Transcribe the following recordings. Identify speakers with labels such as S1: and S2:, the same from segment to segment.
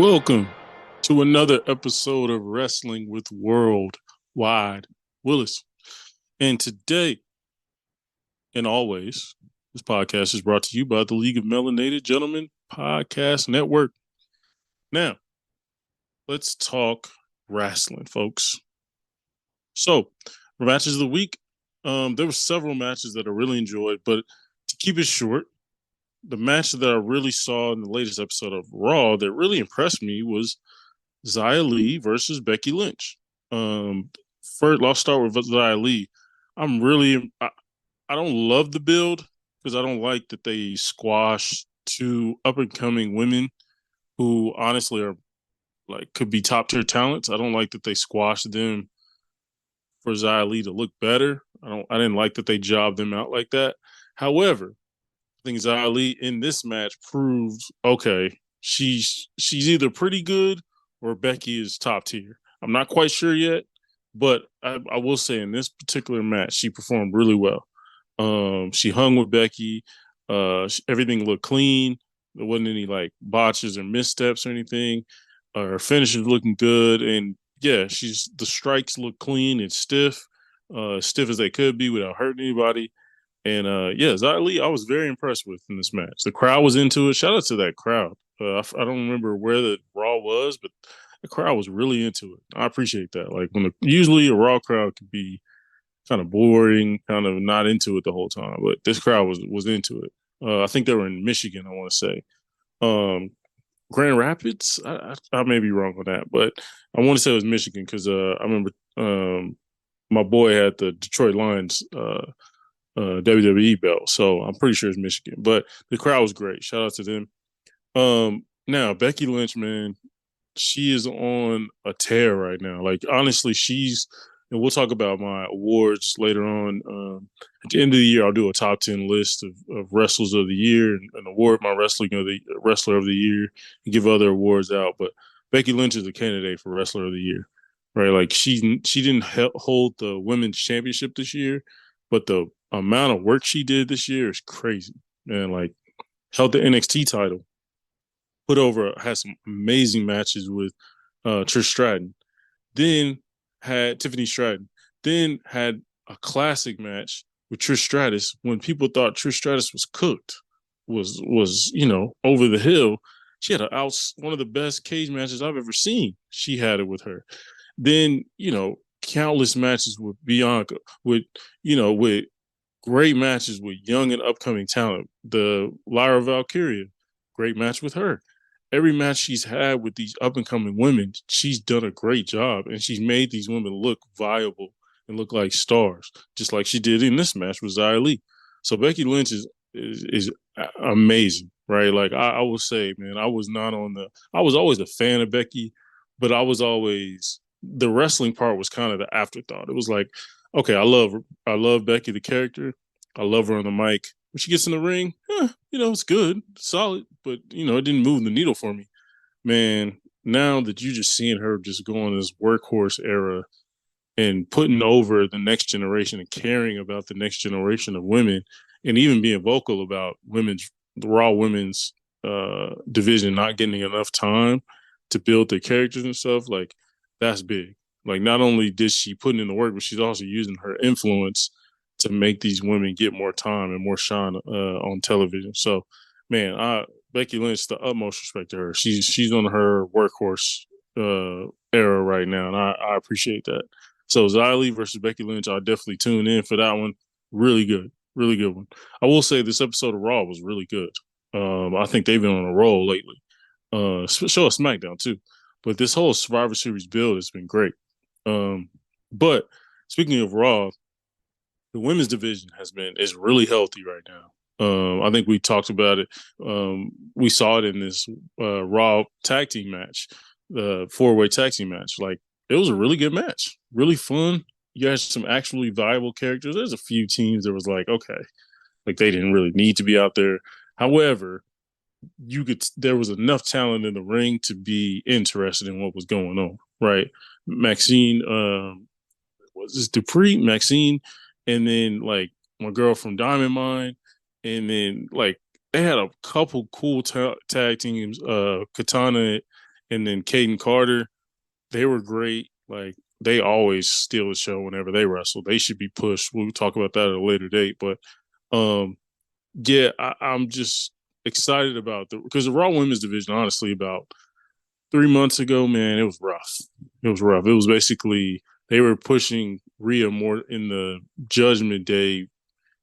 S1: Welcome to another episode of Wrestling with Worldwide Willis. And today, and always, this podcast is brought to you by the League of Melanated Gentlemen Podcast Network. Now, let's talk wrestling, folks. So, for matches of the week, there were several matches that I really enjoyed, but to keep it short, the match that I really saw in the latest episode of Raw that really impressed me was Xia Li versus Becky Lynch. First, I'll start with Xia Li. I don't love the build because I don't like that they squash two up and coming women who honestly are like could be top tier talents. I don't like that they squash them for Xia Li to look better. I didn't like that they jobbed them out like that. However, I think Xia Li in this match proved okay. She's either pretty good or Becky is top tier. I'm not quite sure yet, but I will say in this particular match, she performed really well. She hung with Becky. Everything looked clean. There wasn't any like botches or missteps or anything. Her finish is looking good, and yeah, she's the strikes look clean and stiff as they could be without hurting anybody. And yeah, Xia Li, I was very impressed with in this match. The crowd was into it. Shout out to that crowd. I don't remember where the Raw was, but the crowd was really into it. I appreciate that. Like usually a Raw crowd could be kind of boring, kind of not into it the whole time, but this crowd was into it. I think they were in Michigan. I want to say um, Grand Rapids. I may be wrong on that, but I want to say it was Michigan because I remember my boy had the Detroit Lions WWE belt. So I'm pretty sure it's Michigan. But the crowd was great. Shout out to them. Now Becky Lynch, man, she is on a tear right now. Like honestly, and we'll talk about my awards later on. At the end of the year, I'll do a top 10 list of wrestlers of the year and award my wrestling of the wrestler of the year and give other awards out. But Becky Lynch is a candidate for wrestler of the year, right? Like she didn't hold the women's championship this year, but the amount of work she did this year is crazy. And like held the NXT title, had some amazing matches with Trish Stratton. Then had Tiffany Stratton. Then had a classic match with Trish Stratus when people thought Trish Stratus was cooked, was over the hill. She had one of the best cage matches I've ever seen. She had it with her. Then countless matches with Bianca, with great matches with young and upcoming talent. The Lyra Valkyria, great match with her. Every match she's had with these up and coming women, she's done a great job, and she's made these women look viable and look like stars, just like she did in this match with Xia Li. So Becky Lynch is amazing, right? Like I will say, man, I was always a fan of Becky, but the wrestling part was kind of the afterthought. It was like, okay, I love Becky the character, I love her on the mic. When she gets in the ring, it's good, solid, but it didn't move the needle for me. Man, now that you just seeing her just go on this workhorse era and putting over the next generation and caring about the next generation of women and even being vocal about the Raw women's division not getting enough time to build their characters and stuff, like that's big. Like not only did she put in the work, but she's also using her influence to make these women get more time and more shine on television. So, man, Becky Lynch, the utmost respect to her. She's on her workhorse era right now, and I appreciate that. So Xia Li versus Becky Lynch, I'll definitely tune in for that one. Really good one. I will say this episode of Raw was really good. I think they've been on a roll lately. Show a SmackDown too, but this whole Survivor Series build has been great. But speaking of Raw, the women's division is really healthy right now. I think we talked about it. We saw it in this Raw tag team match, the four-way tag team match. Like it was a really good match, really fun. You had some actually viable characters. There's a few teams that was like, okay, like they didn't really need to be out there. However, there was enough talent in the ring to be interested in what was going on, right? Maxine, was this Dupree, Maxine, and then like my girl from Diamond Mine, and then like they had a couple cool tag teams, Katana and then Caden Carter, they were great. Like they always steal the show whenever they wrestle. They should be pushed. We'll talk about that at a later date. But um, yeah, I'm just excited about because the Raw Women's division, honestly, about 3 months ago, man, it was rough. It was rough. It was basically they were pushing Rhea more in the Judgment Day,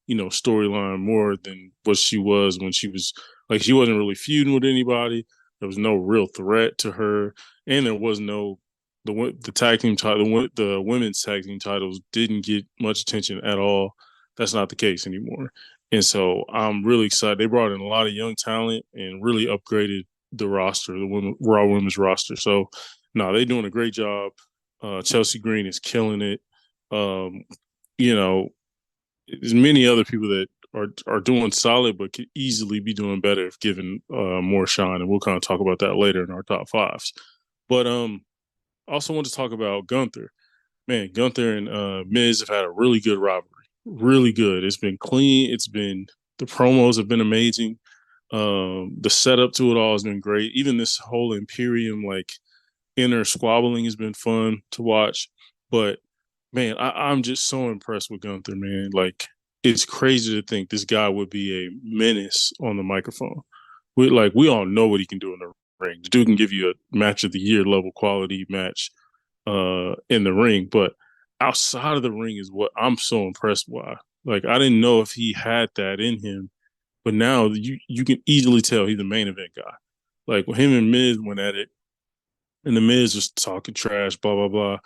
S1: storyline more than what she was when she was like she wasn't really feuding with anybody. There was no real threat to her, and there was no the tag team title, the women's tag team titles didn't get much attention at all. That's not the case anymore, and so I'm really excited. They brought in a lot of young talent and really upgraded the roster, the Raw Women's roster. So, no, they're doing a great job. Chelsea Green is killing it. Um, you know, there's many other people that are doing solid, but could easily be doing better if given more shine. And we'll kind of talk about that later in our top fives. But I also want to talk about Gunther. Man, Gunther and Miz have had a really good rivalry. Really good. It's been clean. The promos have been amazing. The setup to it all has been great. Even this whole Imperium like inner squabbling has been fun to watch. But man, I'm just so impressed with Gunther, man. Like it's crazy to think this guy would be a menace on the microphone. We all know what he can do in the ring. The dude can give you a match of the year level quality match in the ring, but outside of the ring is what I'm so impressed by. Like I didn't know if he had that in him, but now you can easily tell he's the main event guy. Like when him and Miz went at it, and the Miz just talking trash, blah blah blah.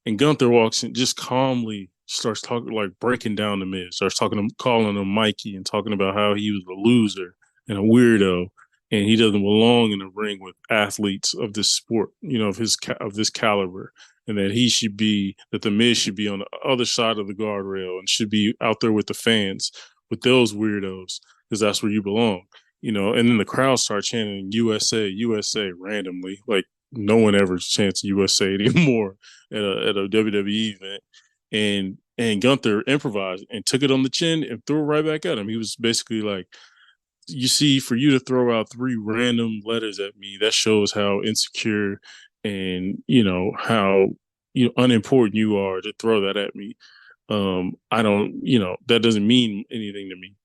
S1: And Gunther walks in, just calmly starts talking, like breaking down the Miz, starts calling him Mikey, and talking about how he was a loser and a weirdo, and he doesn't belong in the ring with athletes of this sport, of this caliber, and that the Miz should be on the other side of the guardrail and should be out there with the fans, with those weirdos, because that's where you belong. And then the crowd starts chanting USA, USA randomly. Like no one ever chants USA anymore at a WWE event. And Gunther improvised and took it on the chin and threw it right back at him. He was basically like, you see, for you to throw out three random letters at me, that shows how insecure and how unimportant you are to throw that at me. I don't, that doesn't mean anything to me.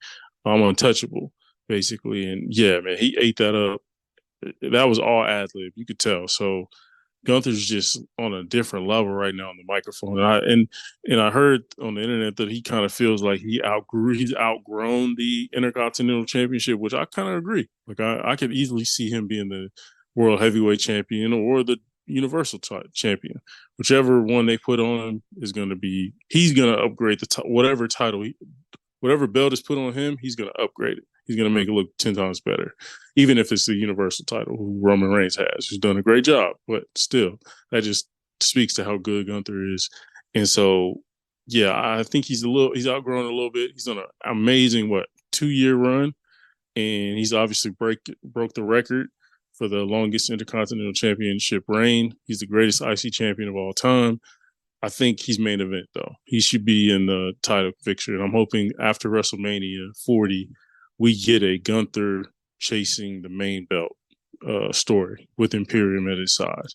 S1: I'm untouchable, basically. And yeah, man, he ate that up. That was all ad lib. You could tell. So Gunther's just on a different level right now on the microphone. And I heard on the internet that he kind of feels like he's outgrown the Intercontinental Championship, which I kind of agree. Like I could easily see him being the World Heavyweight Champion or the Universal Champion, whichever one they put on him is going to be. He's going to upgrade whatever title whatever belt is put on him, he's going to upgrade it. He's going to make it look 10 times better, even if it's the Universal title, who Roman Reigns has, who's done a great job. But still, that just speaks to how good Gunther is. And so, yeah, I think he's outgrown a little bit. He's on an amazing, 2-year run. And he's obviously broke the record for the longest Intercontinental Championship reign. He's the greatest IC champion of all time. I think he's main event though. He should be in the title picture. And I'm hoping after WrestleMania 40, we get a Gunther chasing the main belt story with Imperium at his side.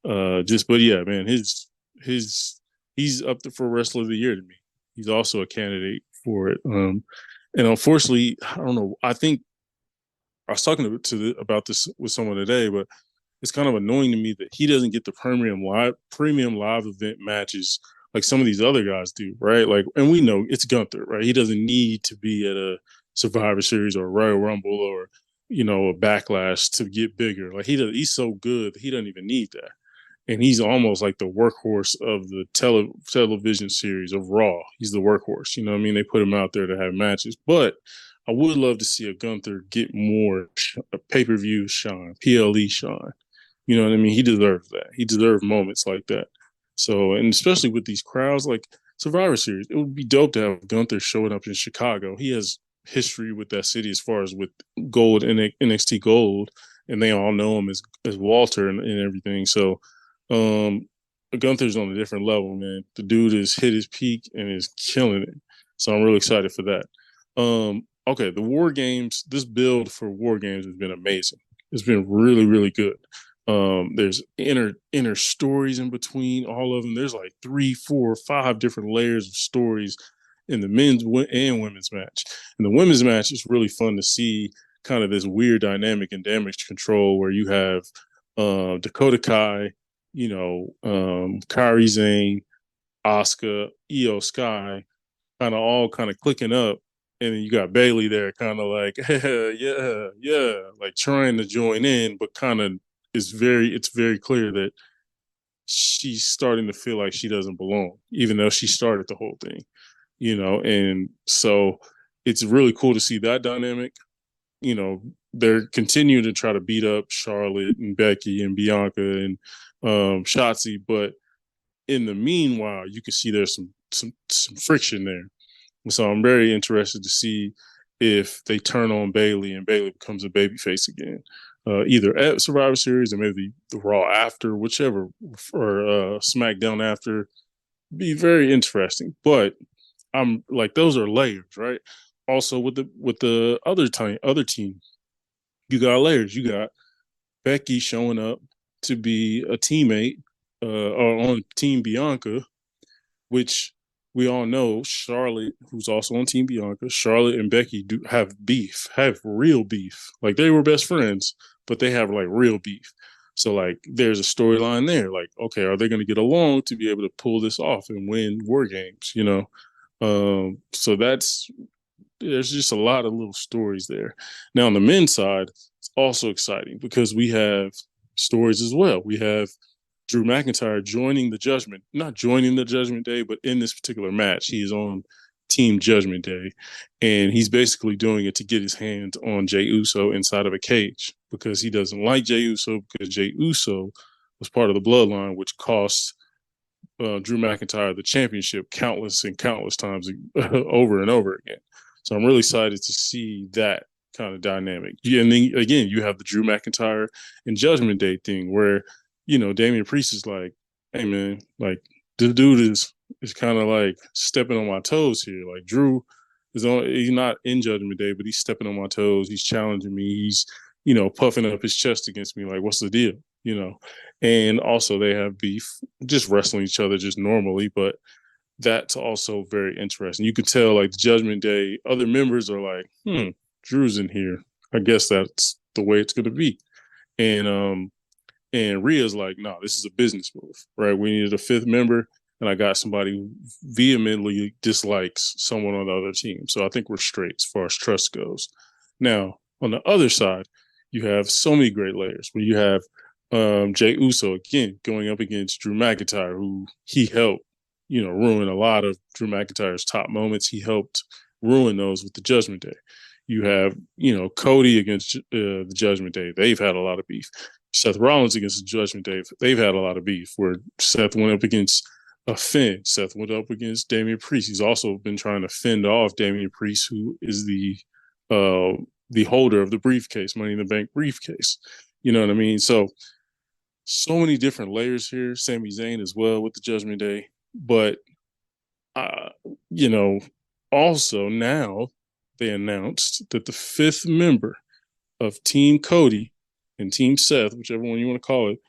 S1: But yeah, man, he's up there for Wrestler of the Year to me. He's also a candidate for it. And unfortunately, I don't know. I think I was talking about this with someone today, but it's kind of annoying to me that he doesn't get the premium live event matches like some of these other guys do, right? Like, and we know it's Gunther, right? He doesn't need to be at a Survivor Series or a Royal Rumble or a Backlash to get bigger. Like he's so good that he doesn't even need that, and he's almost like the workhorse of the television series of Raw. He's the workhorse. You know what I mean? They put him out there to have matches, but I would love to see a Gunther get more pay-per-view shine, PLE shine. You know what I mean? He deserves that. He deserves moments like that. So, and especially with these crowds, like Survivor Series, it would be dope to have Gunther showing up in Chicago. He has history with that city as far as with Gold and NXT Gold, and they all know him as Walter and everything. So, Gunther's on a different level, man. The dude has hit his peak and is killing it. So I'm really excited for that. Okay, the WarGames, this build for WarGames has been amazing. It's been really, really good. There's inner stories in between all of them. There's like 3, 4, 5 different layers of stories in the men's and women's match. And the women's match is really fun to see kind of this weird dynamic and damage control where you have Dakota Kai, Kairi Sane, Asuka, Io Sky, kind of all kind of clicking up. And then you got Bailey there, kind of like, yeah, yeah, like trying to join in, but kind of it's very clear that she's starting to feel like she doesn't belong, even though she started the whole thing, and so it's really cool to see that dynamic. They're continuing to try to beat up Charlotte and Becky and Bianca and Shotzi, but in the meanwhile, you can see there's some friction there. So I'm very interested to see if they turn on Bailey and Bailey becomes a babyface again, either at Survivor Series or maybe the Raw after, whichever, or SmackDown after. Be very interesting. But I'm like, those are layers, right? Also with the other team, you got layers. You got Becky showing up to be a teammate or on Team Bianca, which we all know Charlotte, who's also on Team Bianca, Charlotte and Becky do have beef, have real beef. Like they were best friends, but they have like real beef. So like there's a storyline there. Like, okay, are they going to get along to be able to pull this off and win WarGames? So there's just a lot of little stories there. Now on the men's side, it's also exciting because we have stories as well. We have Drew McIntyre joining the Judgment, not joining the Judgment Day, but in this particular match, he is on Team Judgment Day, and he's basically doing it to get his hands on Jey Uso inside of a cage because he doesn't like Jey Uso because Jey Uso was part of the bloodline, which cost Drew McIntyre the championship countless and countless times over and over again. So I'm really excited to see that kind of dynamic. Yeah, and then again, you have the Drew McIntyre and Judgment Day thing where Damian Priest is like, hey man, like the dude is kind of like stepping on my toes here. Like Drew he's not in Judgment Day, but he's stepping on my toes. He's challenging me. He's, puffing up his chest against me. Like, what's the deal? And also they have beef, just wrestling each other just normally, but that's also very interesting. You can tell like the Judgment Day, other members are like, Drew's in here. I guess that's the way it's gonna be. And Rhea's like, no, this is a business move, right? We needed a fifth member, and I got somebody who vehemently dislikes someone on the other team. So I think we're straight as far as trust goes. Now, on the other side, you have so many great layers where you have Jey Uso, again, going up against Drew McIntyre, who he helped, ruin a lot of Drew McIntyre's top moments. He helped ruin those with the Judgment Day. You have, Cody against the Judgment Day. They've had a lot of beef. Seth Rollins against the Judgment Day. They've had a lot of beef where Seth went up against Finn. Seth went up against Damian Priest. He's also been trying to fend off Damian Priest, who is the holder of the briefcase, Money in the Bank briefcase. You know what I mean? So many different layers here. Sami Zayn as well with the Judgment Day. But, you know, also now they announced that the fifth member of Team Cody and Team Seth, whichever one you want to call it,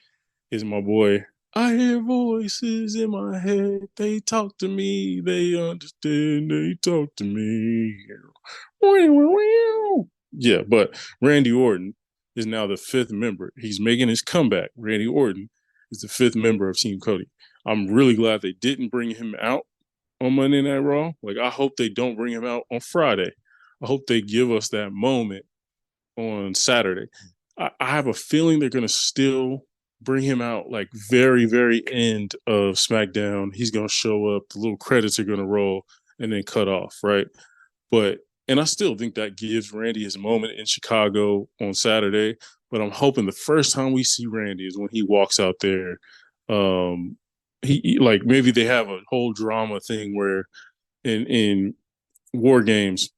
S1: is my boy. I hear voices in my head. They talk to me. They understand. They talk to me. Yeah, but Randy Orton is now the fifth member. He's making his comeback. Randy Orton is the fifth member of Team Cody. I'm really glad they didn't bring him out on Monday Night Raw. Like, I hope they don't bring him out on Friday. I hope they give us that moment on Saturday. I have a feeling they're going to still bring him out like very, very end of SmackDown. He's going to show up. The little credits are going to roll and then cut off, right? And I still think that gives Randy his moment in Chicago on Saturday. But I'm hoping the first time we see Randy is when he walks out there. He like maybe they have a whole drama thing where in War Games,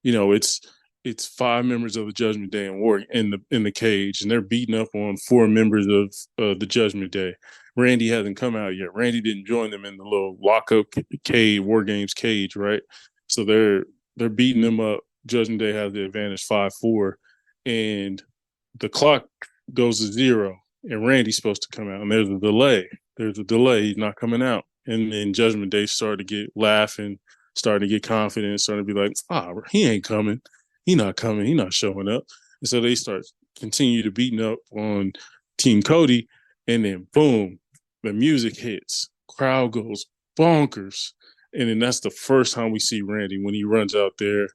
S1: it's five members of the Judgment Day in the cage, and they're beating up on four members of the Judgment Day. Randy hasn't come out yet. Randy didn't join them in the little lockup cage, War Games cage, right? So they're beating them up. Judgment Day has the advantage 5-4, and the clock goes to zero. and Randy's supposed to come out, and there's a delay. There's a delay. He's not coming out, and then Judgment Day started to get laughing, starting to get confident, starting to be like, he ain't coming. He not coming. He not showing up. And so they start continue to beating up on Team Cody, and then boom, the music hits, crowd goes bonkers, and then that's the first time we see Randy when he runs out there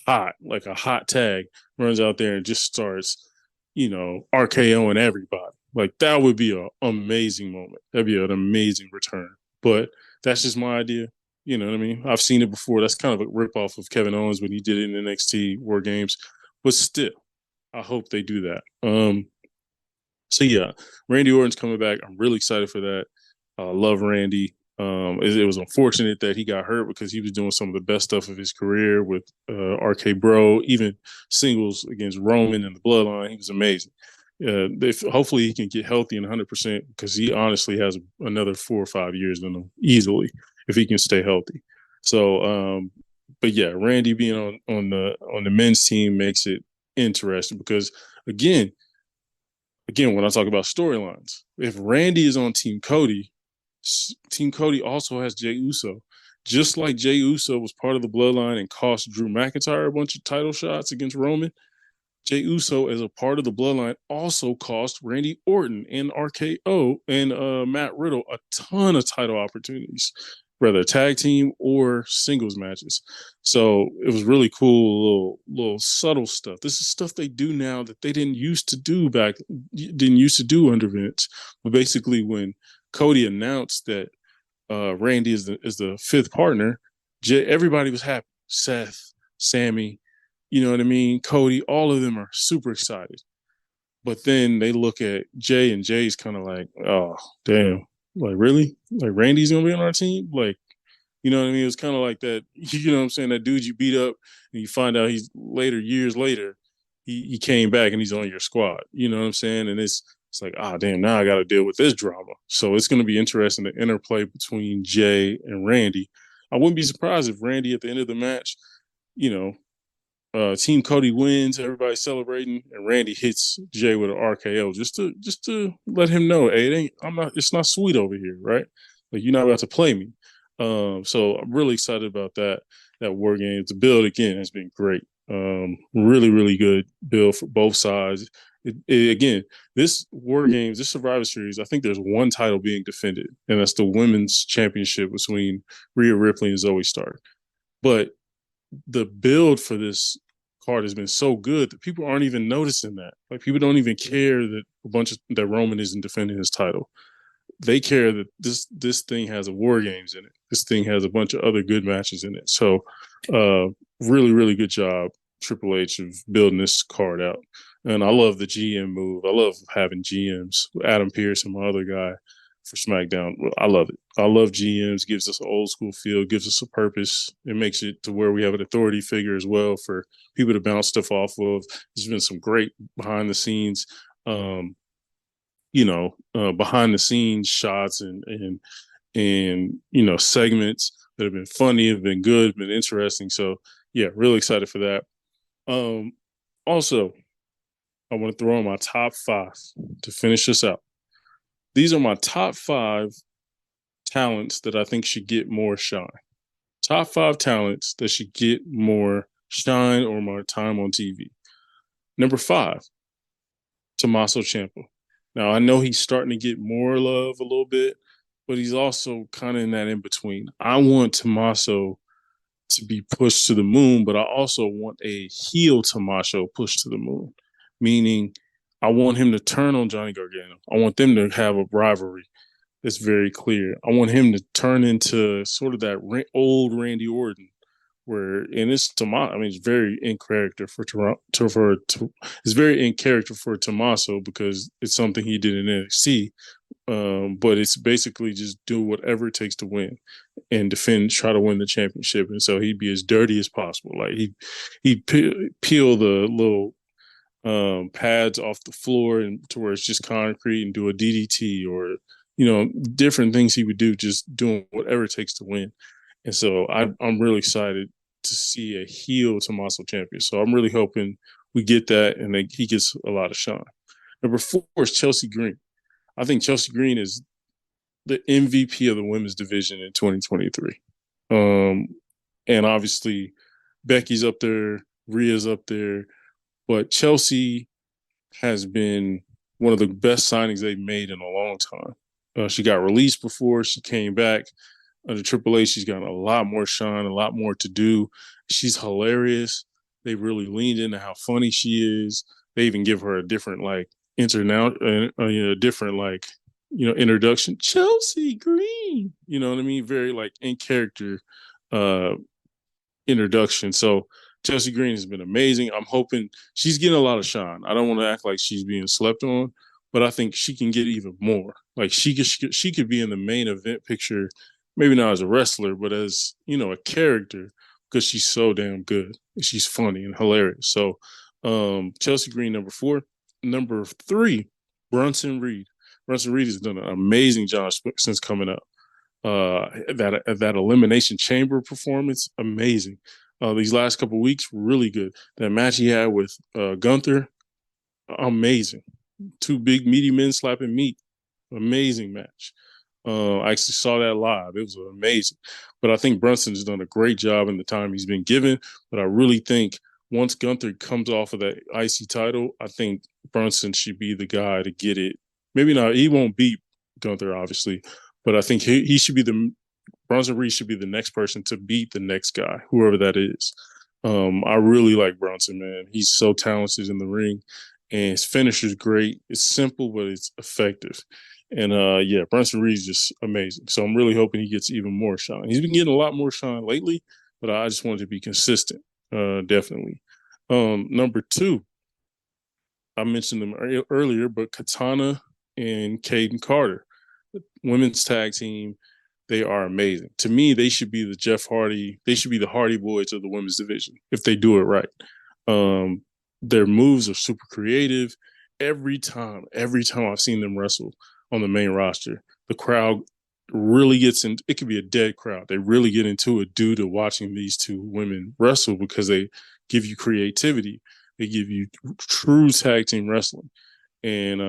S1: hot, like a hot tag, runs out there and just starts, RKOing everybody. Like that would be an amazing moment. That'd be an amazing return. But that's just my idea. You know what I mean? I've seen it before. That's kind of a ripoff of Kevin Owens when he did it in NXT War Games. But still, I hope they do that. So yeah, Randy Orton's coming back. I'm really excited for that. I love Randy. It was unfortunate that he got hurt because he was doing some of the best stuff of his career with RK Bro, even singles against Roman and the Bloodline. He was amazing. Hopefully he can get healthy and 100% because he honestly has another 4 or 5 years in him easily if he can stay healthy. So, but yeah, Randy being on the men's team makes it interesting because again, when I talk about storylines, if Randy is on Team Cody also has Jey Uso. Just like Jey Uso was part of the bloodline and cost Drew McIntyre a bunch of title shots against Roman, Jey Uso, as a part of the bloodline, also cost Randy Orton and RKO and Matt Riddle a ton of title opportunities, whether tag team or singles matches. So it was really cool, little subtle stuff. This is stuff they do now that they didn't used to do under Vince. But basically, when Cody announced that Randy is the fifth partner, everybody was happy. Seth, Sammy, you know what I mean? Cody, all of them are super excited. But then they look at Jay, and Jay's kind of like, oh, damn. Like, really? Like, Randy's going to be on our team? Like, you know what I mean? It was kind of like that, you know what I'm saying? That dude you beat up, and you find out years later, he came back and he's on your squad. You know what I'm saying? And it's like, damn, now I got to deal with this drama. So it's going to be interesting, the interplay between Jay and Randy. I wouldn't be surprised if Randy at the end of the match, you know, Team Cody wins, everybody's celebrating, and Randy hits Jay with an RKO just to let him know, hey, it's not sweet over here, right? Like you're not about to play me. So I'm really excited about that War Games. The build again has been great. Really, really good build for both sides. Again, this War Games, this Survivor Series, I think there's one title being defended, and that's the women's championship between Rhea Ripley and Zoe Stark. But the build for this card has been so good that people aren't even noticing that. Like people don't even care that Roman isn't defending his title. They care that this thing has a War Games in it. This thing has a bunch of other good matches in it. So really, really good job, Triple H, of building this card out. And I love the GM move. I love having GMs. Adam Pearce and my other guy for SmackDown. I love it. I love GMs. Gives us an old school feel. Gives us a purpose. It makes it to where we have an authority figure as well for people to bounce stuff off of. There's been some great behind the scenes, behind the scenes shots and segments that have been funny, have been good, been interesting. So yeah, really excited for that. Also, I want to throw in my top 5 to finish this out. These are my top 5 talents that I think should get more shine. Top 5 talents that should get more shine or more time on TV. Number 5, Tommaso Ciampa. Now, I know he's starting to get more love a little bit, but he's also kind of in that in between. I want Tommaso to be pushed to the moon, but I also want a heel Tommaso pushed to the moon, meaning I want him to turn on Johnny Gargano. I want them to have a rivalry that's very clear. I want him to turn into sort of that old Randy Orton, and it's Tommaso. I mean, it's very in character for it's very in character for Tommaso because it's something he did in NXT. But it's basically just do whatever it takes to win and try to win the championship. And so he'd be as dirty as possible. Like he'd peel the little pads off the floor and to where it's just concrete and do a DDT or, different things he would do, just doing whatever it takes to win. And so I'm really excited to see a heel Tommaso champion. So I'm really hoping we get that and he gets a lot of shine. Number 4 is Chelsea Green. I think Chelsea Green is the MVP of the women's division in 2023. Um, and obviously, Becky's up there, Rhea's up there, but Chelsea has been one of the best signings they've made in a long time. She got released before she came back under Triple H. She's gotten a lot more shine, a lot more to do. She's hilarious. They really leaned into how funny she is. They even give her a different different introduction. Chelsea Green. You know what I mean? Very like in character uh introduction. So Chelsea Green has been amazing. I'm hoping she's getting a lot of shine. I don't want to act like she's being slept on, but I think she can get even more. Like she could be in the main event picture, maybe not as a wrestler, but as a character because she's so damn good. She's funny and hilarious. So Chelsea Green number 4, number 3, Bronson Reed. Bronson Reed has done an amazing job since coming up. That elimination chamber performance, amazing. These last couple of weeks, really good. That match he had with Gunther, amazing. 2 big meaty men slapping meat, amazing match. I actually saw that live. It was amazing. But I think Brunson's done a great job in the time he's been given. But I really think once Gunther comes off of that IC title, I think Brunson should be the guy to get it. Maybe not. He won't beat Gunther, obviously, but I think he should be Bronson Reed should be the next person to beat the next guy, whoever that is. I really like Bronson, man. He's so talented in the ring, and his finish is great. It's simple, but it's effective. And Bronson Reed's just amazing. So I'm really hoping he gets even more shine. He's been getting a lot more shine lately, but I just wanted to be consistent, definitely. Number 2, I mentioned them earlier, but Katana and Caden Carter, women's tag team. They are amazing. To me, they should be the Jeff Hardy. They should be the Hardy Boys of the women's division if they do it right. Their moves are super creative. Every time I've seen them wrestle on the main roster, the crowd really gets in. It could be a dead crowd. They really get into it due to watching these 2 women wrestle because they give you creativity. They give you true tag team wrestling. And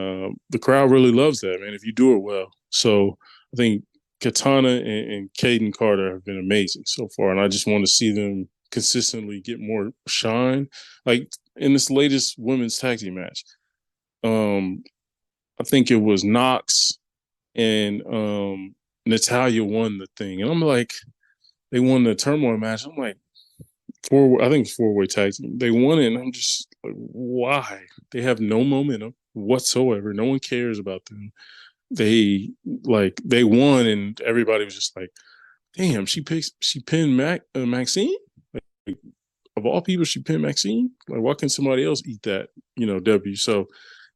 S1: the crowd really loves that, man, if you do it well. So I think Katana and Caden Carter have been amazing so far, and I just want to see them consistently get more shine. Like in this latest women's tag team match, I think it was Knox and Natalia won the thing, and I'm like, they won the turmoil match. I'm like, I think it's 4-way tag team. They won it, and I'm just like, why? They have no momentum whatsoever. No one cares about them. They won, and everybody was just like, "Damn, she pinned Maxine. Like, of all people, she pinned Maxine. Like, why can somebody else eat that? W." So,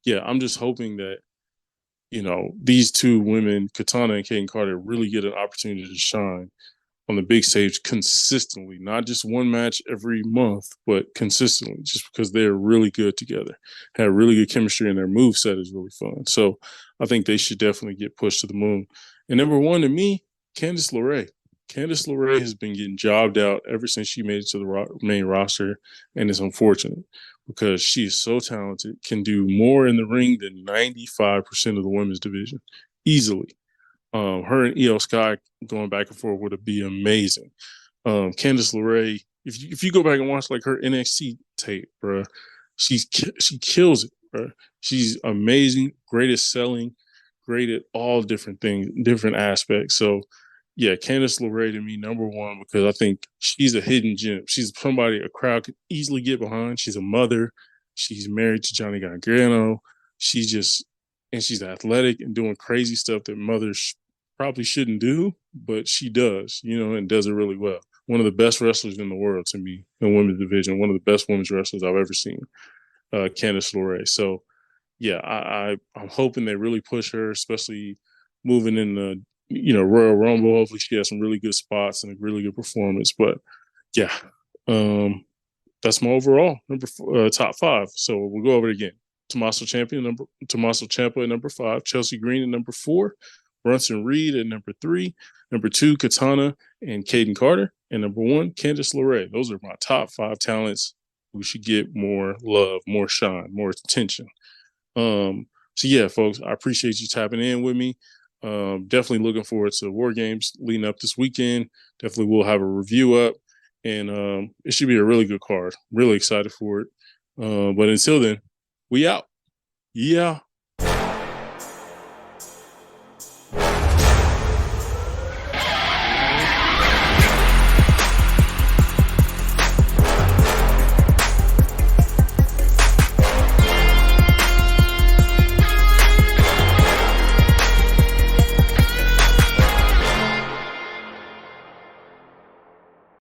S1: yeah, I'm just hoping that these 2 women, Katana and Kaden Carter, really get an opportunity to shine on the big stage consistently, not just one match every month, but consistently, just because they're really good together, have really good chemistry, and their move set is really fun. So I think they should definitely get pushed to the moon. And number 1 to me, Candice LeRae. Candice LeRae has been getting jobbed out ever since she made it to the main roster, and it's unfortunate because she is so talented, can do more in the ring than 95% of the women's division easily. Her and EO Sky going back and forth would be amazing. Candice LeRae, if you go back and watch like her NXT tape, bro, she kills it, bro. She's amazing, great at selling, great at all different things, different aspects. So yeah, Candice LeRae to me number 1 because I think she's a hidden gem. She's somebody a crowd could easily get behind. She's a mother. She's married to Johnny Gargano. She's athletic and doing crazy stuff that mothers probably shouldn't do, but she does, and does it really well. One of the best wrestlers in the world to me in women's division. One of the best women's wrestlers I've ever seen, Candice LeRae. So yeah, I'm hoping they really push her, especially moving in the Royal Rumble. Hopefully she has some really good spots and a really good performance. But yeah, that's my overall top 5. So we'll go over it again. Tommaso Ciampa at number 5, Chelsea Green at number 4, Bronson Reed at number 3, number 2, Katana and Caden Carter, and number 1, Candice LeRae. Those are my top 5 talents who should get more love, more shine, more attention. So yeah, folks, I appreciate you tapping in with me. Definitely looking forward to War Games leading up this weekend. Definitely we'll have a review up, and it should be a really good card. Really excited for it. But until then, we out. Yeah.